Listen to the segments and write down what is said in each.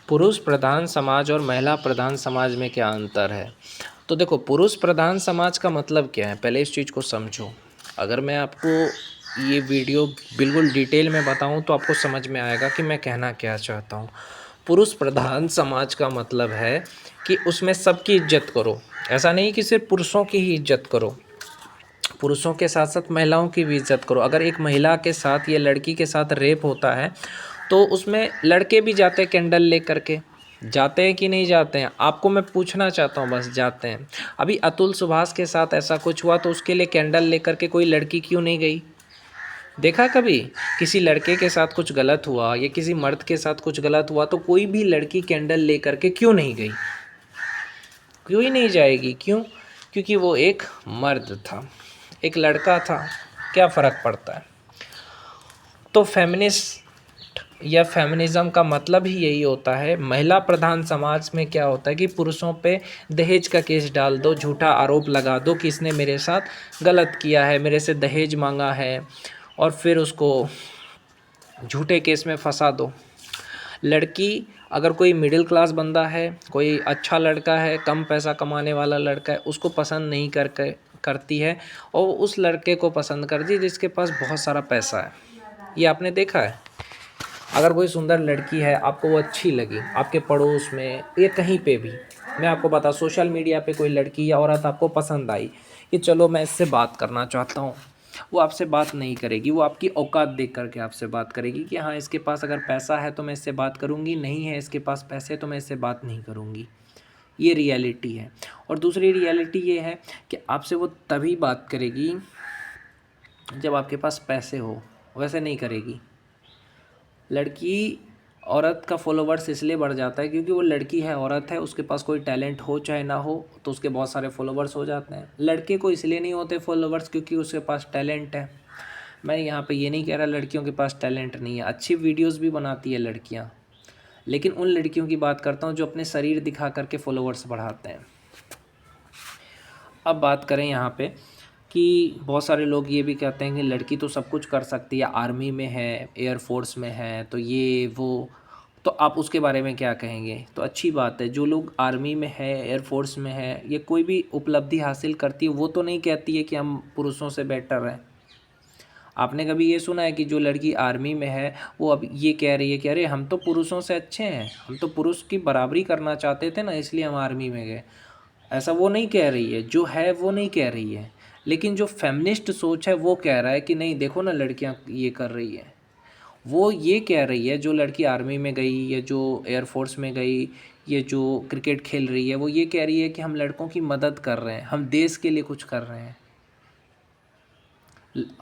पुरुष प्रधान समाज और महिला प्रधान समाज में क्या अंतर है? तो देखो, पुरुष प्रधान समाज का मतलब क्या है, पहले इस चीज़ को समझो। अगर मैं आपको ये वीडियो बिल्कुल डिटेल में बताऊं तो आपको समझ में आएगा कि मैं कहना क्या चाहता हूं। पुरुष प्रधान समाज का मतलब है कि उसमें सबकी इज्जत करो। ऐसा नहीं कि सिर्फ पुरुषों की ही इज्जत करो, पुरुषों के साथ साथ महिलाओं की भी इज्जत करो। अगर एक महिला के साथ या लड़की के साथ रेप होता है तो उसमें लड़के भी जाते हैं कैंडल लेकर के। जाते हैं कि नहीं जाते हैं? आपको मैं पूछना चाहता हूँ, बस जाते हैं। अभी अतुल सुभाष के साथ ऐसा कुछ हुआ तो उसके लिए कैंडल लेकर के कोई लड़की क्यों नहीं गई? देखा कभी? किसी लड़के के साथ कुछ गलत हुआ या किसी मर्द के साथ कुछ गलत हुआ तो कोई भी लड़की कैंडल लेकर के क्यों नहीं गई? क्यों ही नहीं जाएगी? क्यों? क्योंकि वो एक मर्द था, एक लड़का था। क्या फ़र्क पड़ता है? तो फेमिनिस्ट या फेमिनिज़्म का मतलब ही यही होता है। महिला प्रधान समाज में क्या होता है कि पुरुषों पे दहेज का केस डाल दो, झूठा आरोप लगा दो कि इसने मेरे साथ गलत किया है, मेरे से दहेज मांगा है, और फिर उसको झूठे केस में फंसा दो। लड़की, अगर कोई मिडिल क्लास बंदा है, कोई अच्छा लड़का है, कम पैसा कमाने वाला लड़का है, उसको पसंद नहीं करती है और उस लड़के को पसंद करती है जिसके पास बहुत सारा पैसा है। ये आपने देखा है? अगर कोई सुंदर लड़की है, आपको वो अच्छी लगी, आपके पड़ोस में या कहीं पे भी, मैं आपको बता, सोशल मीडिया पे कोई लड़की या औरत आपको पसंद आई कि चलो मैं इससे बात करना चाहता हूँ, वो आपसे बात नहीं करेगी। वो आपकी औकात देख करके आपसे बात करेगी कि हाँ, इसके पास अगर पैसा है तो मैं इससे बात करूँगी, नहीं है इसके पास पैसे तो मैं इससे बात नहीं करूँगी। ये रियलिटी है। और दूसरी रियलिटी ये है कि आपसे वो तभी बात करेगी जब आपके पास पैसे हो, वैसे नहीं करेगी। लड़की, औरत का फॉलोवर्स इसलिए बढ़ जाता है क्योंकि वो लड़की है, औरत है, उसके पास कोई टैलेंट हो चाहे ना हो तो उसके बहुत सारे फॉलोवर्स हो जाते हैं। लड़के को इसलिए नहीं होते फॉलोवर्स क्योंकि उसके पास टैलेंट है। मैं यहाँ पे ये नहीं कह रहा लड़कियों के पास टैलेंट नहीं है, अच्छी वीडियोस भी बनाती है लड़कियाँ, लेकिन उन लड़कियों की बात करता हूँ जो अपने शरीर दिखा करके फॉलोवर्स बढ़ाते हैं। अब बात करें यहाँ पे कि बहुत सारे लोग ये भी कहते हैं कि लड़की तो सब कुछ कर सकती है, आर्मी में है, एयरफोर्स में है, तो ये वो, तो आप उसके बारे में क्या कहेंगे? तो अच्छी बात है, जो लोग आर्मी में है, एयरफोर्स में है, ये कोई भी उपलब्धि हासिल करती है, वो तो नहीं कहती है कि हम पुरुषों से बेटर हैं। आपने कभी ये सुना है कि जो लड़की आर्मी में है वो अब ये कह रही है कि अरे हम तो पुरुषों से अच्छे हैं, हम तो पुरुष की बराबरी करना चाहते थे ना, इसलिए हम आर्मी में गए? ऐसा वो नहीं कह रही है, जो है वो नहीं कह रही है। लेकिन जो फेमिनिस्ट सोच है वो कह रहा है कि नहीं देखो ना, लड़कियां ये कर रही है। वो ये कह रही है, जो लड़की आर्मी में गई या जो एयरफोर्स में गई, ये जो क्रिकेट खेल रही है, वो ये कह रही है कि हम लड़कों की मदद कर रहे हैं, हम देश के लिए कुछ कर रहे हैं।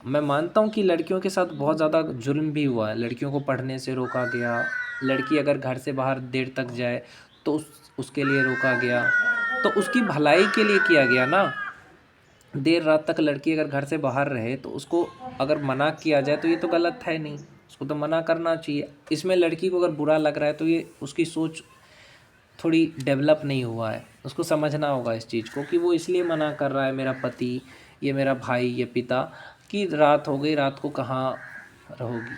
मैं मानता हूँ कि लड़कियों के साथ बहुत ज़्यादा जुल्म भी हुआ है, लड़कियों को पढ़ने से रोका गया। लड़की अगर घर से बाहर देर तक जाए तो उसके लिए रोका गया, तो उसकी भलाई के लिए किया गया ना। देर रात तक लड़की अगर घर से बाहर रहे तो उसको अगर मना किया जाए तो ये तो गलत है नहीं, उसको तो मना करना चाहिए। इसमें लड़की को अगर बुरा लग रहा है तो ये उसकी सोच थोड़ी डेवलप नहीं हुआ है, उसको समझना होगा इस चीज़ को कि वो इसलिए मना कर रहा है, मेरा पति, ये मेरा भाई, ये पिता, कि रात हो गई, रात को कहाँ रहोगी।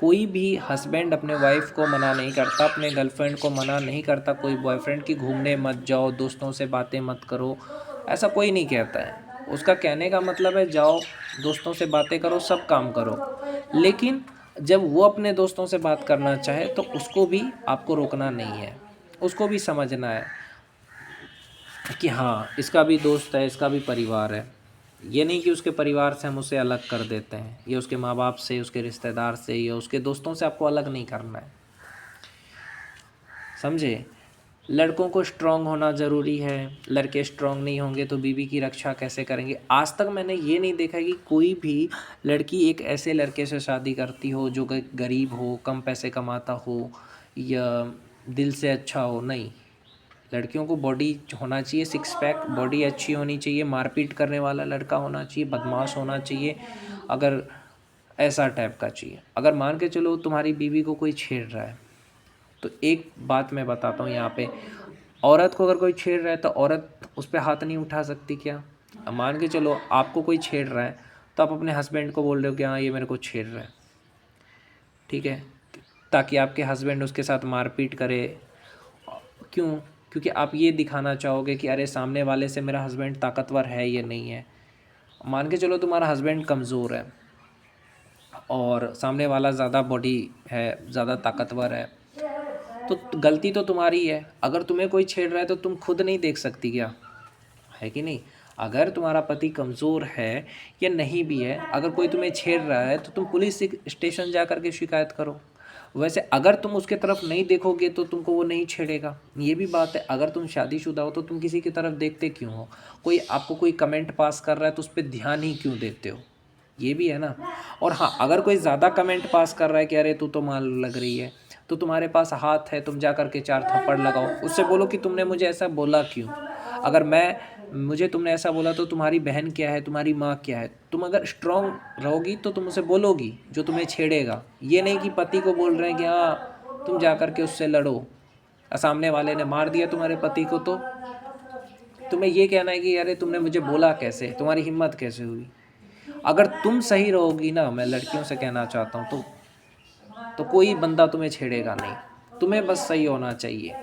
कोई भी हस्बैंड अपने वाइफ को मना नहीं करता, अपने गर्लफ्रेंड को मना नहीं करता, कोई बॉयफ्रेंड की घूमने मत जाओ, दोस्तों से बातें मत करो, ऐसा कोई नहीं कहता है। उसका कहने का मतलब है जाओ, दोस्तों से बातें करो, सब काम करो। लेकिन जब वो अपने दोस्तों से बात करना चाहे तो उसको भी आपको रोकना नहीं है, उसको भी समझना है कि हाँ, इसका भी दोस्त है, इसका भी परिवार है। ये नहीं कि उसके परिवार से हम उसे अलग कर देते हैं, या उसके माँ बाप से, उसके रिश्तेदार से या उसके दोस्तों से आपको अलग नहीं करना है। समझे? लड़कों को स्ट्रांग होना ज़रूरी है। लड़के स्ट्रांग नहीं होंगे तो बीवी की रक्षा कैसे करेंगे? आज तक मैंने ये नहीं देखा कि कोई भी लड़की एक ऐसे लड़के से शादी करती हो जो गरीब हो, कम पैसे कमाता हो या दिल से अच्छा हो। नहीं, लड़कियों को बॉडी होना चाहिए, सिक्स पैक बॉडी अच्छी होनी चाहिए, मारपीट करने वाला लड़का होना चाहिए, बदमाश होना चाहिए, अगर ऐसा टाइप का चाहिए। अगर मान के चलो तुम्हारी बीवी को कोई छेड़ रहा है, तो एक बात मैं बताता हूँ यहाँ पे, औरत को अगर कोई छेड़ रहा है तो औरत उस पर हाथ नहीं उठा सकती क्या? अब मान के चलो आपको कोई छेड़ रहा है तो आप अपने हस्बैंड को बोल रहे हो कि हाँ, ये मेरे को छेड़ रहा है, ठीक है, ताकि आपके हस्बैंड उसके साथ मारपीट करे। क्यों? क्योंकि आप ये दिखाना चाहोगे कि अरे सामने वाले से मेरा हस्बैंड ताकतवर है या नहीं है। मान के चलो तुम्हारा हस्बैंड कमज़ोर है और सामने वाला ज़्यादा बॉडी है, ज़्यादा ताकतवर है, तो गलती तो तुम्हारी है। अगर तुम्हें कोई छेड़ रहा है तो तुम खुद नहीं देख सकती क्या? है कि नहीं? अगर तुम्हारा पति कमज़ोर है या नहीं भी है, अगर कोई तुम्हें छेड़ रहा है तो तुम पुलिस स्टेशन जा कर के शिकायत करो। वैसे अगर तुम उसके तरफ नहीं देखोगे तो तुमको वो नहीं छेड़ेगा। ये भी बात है, अगर तुम शादीशुदा हो तो तुम किसी की तरफ देखते क्यों हो? कोई आपको कोई कमेंट पास कर रहा है तो उस पर ध्यान ही क्यों देते हो? ये भी है ना। और हाँ, अगर कोई ज़्यादा कमेंट पास कर रहा है कि अरे तू तो माल लग रही है, तो तुम्हारे पास हाथ है, तुम जा कर के 4 थप्पड़ लगाओ। उससे बोलो कि तुमने मुझे ऐसा बोला क्यों? अगर मुझे तुमने ऐसा बोला तो तुम्हारी बहन क्या है, तुम्हारी माँ क्या है? तुम अगर स्ट्रॉन्ग रहोगी तो तुम उसे बोलोगी जो तुम्हें छेड़ेगा। ये नहीं कि पति को बोल रहे हैं कि हाँ तुम जा कर के उससे लड़ो, सामने वाले ने मार दिया तुम्हारे पति को तो तुम्हें ये कहना है कि अरे तुमने मुझे बोला कैसे, तुम्हारी हिम्मत कैसे हुई? अगर तुम सही रहोगी ना, मैं लड़कियों से कहना चाहता हूँ, तो कोई बंदा तुम्हें छेड़ेगा नहीं। तुम्हें बस सही होना चाहिए।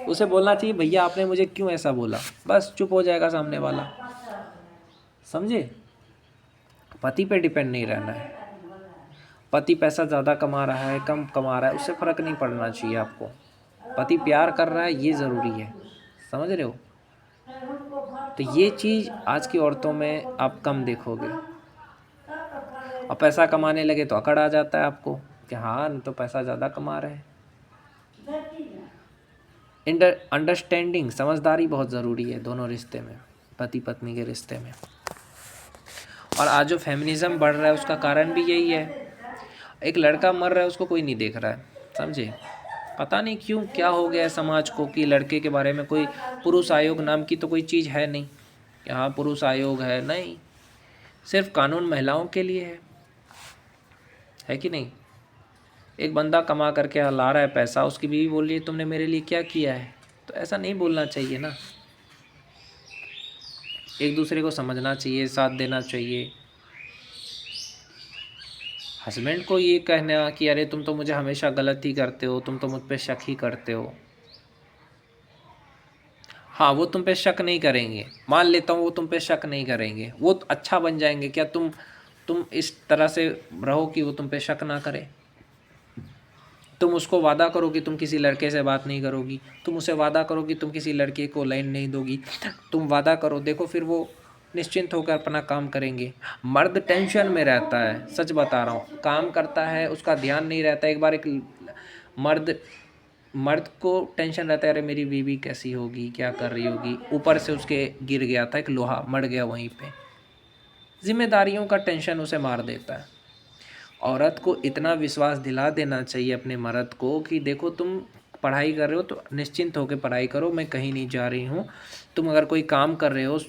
उसे बोलना चाहिए भैया आपने मुझे क्यों ऐसा बोला, बस चुप हो जाएगा सामने वाला। समझे? पति पे डिपेंड नहीं रहना है। पति पैसा ज़्यादा कमा रहा है, कम कमा रहा है, उससे फ़र्क नहीं पड़ना चाहिए आपको। पति प्यार कर रहा है ये ज़रूरी है। समझ रहे हो? तो ये चीज़ आज की औरतों में आप कम देखोगे। और पैसा कमाने लगे तो अकड़ आ जाता है आपको कि हाँ तो पैसा ज़्यादा कमा रहे हैं। अंडरस्टैंडिंग, समझदारी बहुत ज़रूरी है दोनों रिश्ते में, पति पत्नी के रिश्ते में। और आज जो फेमिनिज़्म बढ़ रहा है उसका कारण भी यही है। एक लड़का मर रहा है उसको कोई नहीं देख रहा है। समझे? पता नहीं क्यों, क्या हो गया है समाज को कि लड़के के बारे में कोई पुरुष आयोग नाम की तो कोई चीज़ है नहीं कि हाँ पुरुष आयोग है। नहीं, सिर्फ कानून महिलाओं के लिए है कि नहीं? एक बंदा कमा करके ला रहा है पैसा, उसकी बीवी बोल रही है तुमने मेरे लिए क्या किया है, तो ऐसा नहीं बोलना चाहिए ना। एक दूसरे को समझना चाहिए, साथ देना चाहिए। हस्बैंड को ये कहना कि अरे तुम तो मुझे हमेशा गलत ही करते हो, तुम तो मुझ पे शक ही करते हो। हाँ वो तुम पे शक नहीं करेंगे, मान लेता हूँ वो तुम पे शक नहीं करेंगे, वो अच्छा बन जाएंगे क्या? तुम इस तरह से रहो कि वो तुम पे शक ना करे। तुम उसको वादा करो कि तुम किसी लड़के से बात नहीं करोगी, तुम उसे वादा करो कि तुम किसी लड़के को लाइन नहीं दोगी, तुम वादा करो, देखो फिर वो निश्चिंत होकर अपना काम करेंगे। मर्द टेंशन में रहता है, सच बता रहा हूँ, काम करता है उसका ध्यान नहीं रहता। एक बार एक मर्द को टेंशन रहता है अरे मेरी बीवी कैसी होगी, क्या कर रही होगी, ऊपर से उसके गिर गया था एक लोहा, मर गया वहीं पे। जिम्मेदारियों का टेंशन उसे मार देता है। औरत को इतना विश्वास दिला देना चाहिए अपने मर्द को कि देखो तुम पढ़ाई कर रहे हो तो निश्चिंत होकर पढ़ाई करो, मैं कहीं नहीं जा रही हूँ। तुम अगर कोई काम कर रहे हो,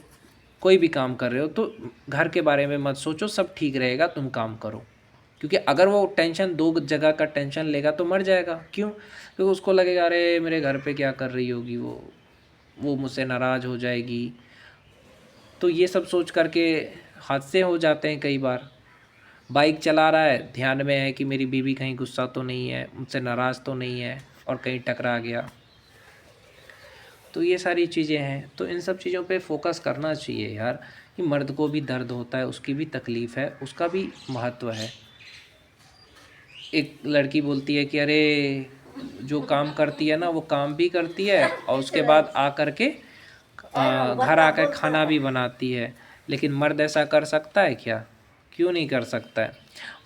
कोई भी काम कर रहे हो, तो घर के बारे में मत सोचो, सब ठीक रहेगा, तुम काम करो। क्योंकि अगर वो टेंशन दो जगह का टेंशन लेगा तो मर जाएगा। क्यों? क्योंकि उसको लगेगा अरे मेरे घर पे क्या कर रही होगी वो मुझसे नाराज़ हो जाएगी। तो ये सब सोच करके हादसे हो जाते हैं कई बार। बाइक चला रहा है, ध्यान में है कि मेरी बीवी कहीं गुस्सा तो नहीं है, मुझसे नाराज़ तो नहीं है, और कहीं टकरा गया। तो ये सारी चीज़ें हैं, तो इन सब चीज़ों पे फोकस करना चाहिए यार, कि मर्द को भी दर्द होता है, उसकी भी तकलीफ़ है, उसका भी महत्व है। एक लड़की बोलती है कि अरे जो काम करती है ना वो काम भी करती है और उसके बाद आ कर के घर आकर खाना भी बनाती है, लेकिन मर्द ऐसा कर सकता है क्या? क्यों नहीं कर सकता है?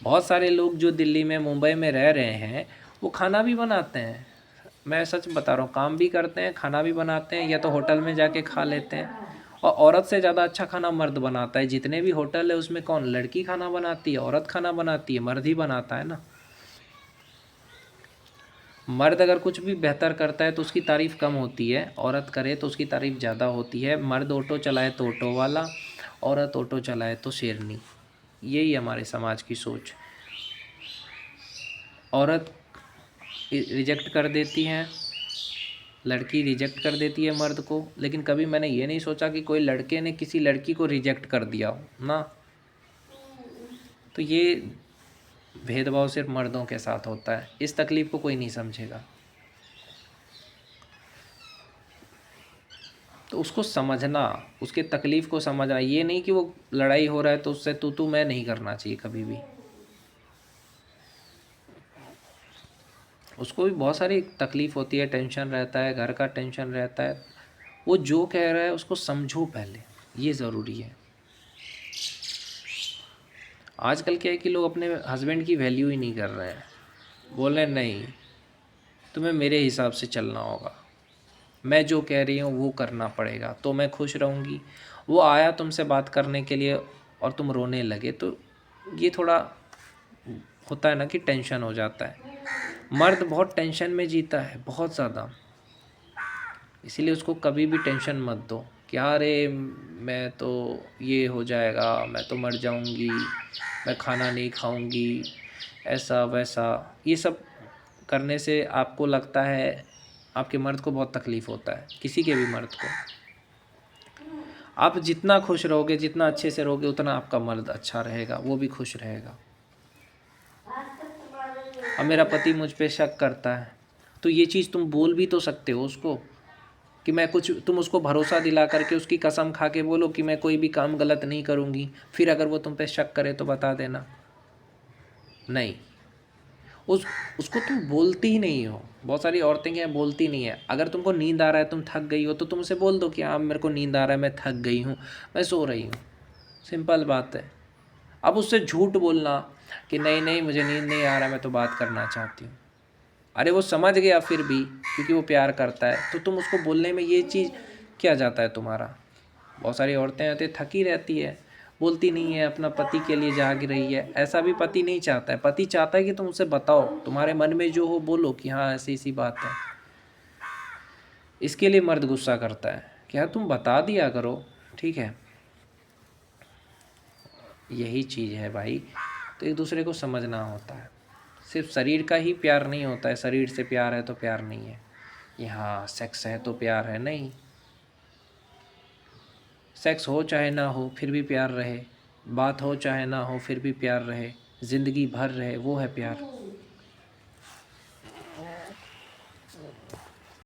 बहुत सारे लोग जो दिल्ली में मुंबई में रह रहे हैं वो खाना भी बनाते हैं। मैं सच बता रहा हूँ, काम भी करते हैं, खाना भी बनाते हैं, या तो होटल में जाके खा लेते हैं। और औरत से ज़्यादा अच्छा खाना मर्द बनाता है। जितने भी होटल है उसमें कौन लड़की खाना बनाती है, औरत खाना बनाती है? मर्द ही बनाता है ना। मर्द अगर कुछ भी बेहतर करता है तो उसकी तारीफ़ कम होती है, औरत करे तो उसकी तारीफ़ ज़्यादा होती है। मर्द ऑटो चलाए तो ऑटो वाला, औरत ऑटो चलाए तो शेरनी। यही हमारे समाज की सोच। औरत रिजेक्ट कर देती है, लड़की रिजेक्ट कर देती है मर्द को, लेकिन कभी मैंने ये नहीं सोचा कि कोई लड़के ने किसी लड़की को रिजेक्ट कर दिया हो ना। तो ये भेदभाव सिर्फ मर्दों के साथ होता है, इस तकलीफ़ को कोई नहीं समझेगा। तो उसको समझना, उसके तकलीफ़ को समझना, ये नहीं कि वो लड़ाई हो रहा है तो उससे तू मैं नहीं करना चाहिए कभी भी। उसको भी बहुत सारी तकलीफ़ होती है, टेंशन रहता है, घर का टेंशन रहता है। वो जो कह रहा है उसको समझो पहले, ये ज़रूरी है। आजकल क्या है कि लोग अपने हस्बैंड की वैल्यू ही नहीं कर रहे हैं। बोल रहे नहीं, तुम्हें मेरे हिसाब से चलना होगा, मैं जो कह रही हूँ वो करना पड़ेगा तो मैं खुश रहूँगी। वो आया तुमसे बात करने के लिए और तुम रोने लगे, तो ये थोड़ा होता है ना कि टेंशन हो जाता है। मर्द बहुत टेंशन में जीता है, बहुत ज़्यादा। इसीलिए उसको कभी भी टेंशन मत दो कि अरे मैं तो ये हो जाएगा, मैं तो मर जाऊंगी, मैं खाना नहीं खाऊंगी, ऐसा वैसा। ये सब करने से आपको लगता है आपके मर्द को बहुत तकलीफ़ होता है, किसी के भी मर्द को। आप जितना खुश रहोगे, जितना अच्छे से रहोगे, उतना आपका मर्द अच्छा रहेगा, वो भी खुश रहेगा। अब मेरा पति मुझ पे शक करता है, तो ये चीज़ तुम बोल भी तो सकते हो उसको कि मैं कुछ, तुम उसको भरोसा दिला करके उसकी कसम खा के बोलो कि मैं कोई भी काम गलत नहीं करूँगी, फिर अगर वो तुम पे शक करे तो बता देना। नहीं, उसको तुम बोलती ही नहीं हो। बहुत सारी औरतें क्या बोलती नहीं है। अगर तुमको नींद आ रहा है, तुम थक गई हो, तो तुम उसे बोल दो कि हाँ मेरे को नींद आ रहा है, मैं थक गई हूँ, मैं सो रही हूँ। सिंपल बात है। अब उससे झूठ बोलना कि नहीं नहीं मुझे नींद नहीं आ रहा, मैं तो बात करना चाहती हूँ। अरे वो समझ गया फिर भी, क्योंकि वो प्यार करता है, तो तुम उसको बोलने में ये चीज़ क्या जाता है तुम्हारा। बहुत सारी औरतें होती थकी रहती है, बोलती नहीं है, अपना पति के लिए जाग रही है। ऐसा भी पति नहीं चाहता है। पति चाहता है कि तुम उसे बताओ, तुम्हारे मन में जो हो बोलो कि हाँ ऐसी ऐसी बात है। इसके लिए मर्द गुस्सा करता है कि हाँ तुम बता दिया करो, ठीक है। यही चीज़ है भाई। तो एक दूसरे को समझना होता है। सिर्फ शरीर का ही प्यार नहीं होता है, शरीर से प्यार है तो प्यार नहीं है, यहाँ सेक्स है तो प्यार है, नहीं। सेक्स हो चाहे ना हो फिर भी प्यार रहे, बात हो चाहे ना हो फिर भी प्यार रहे, ज़िंदगी भर रहे, वो है प्यार।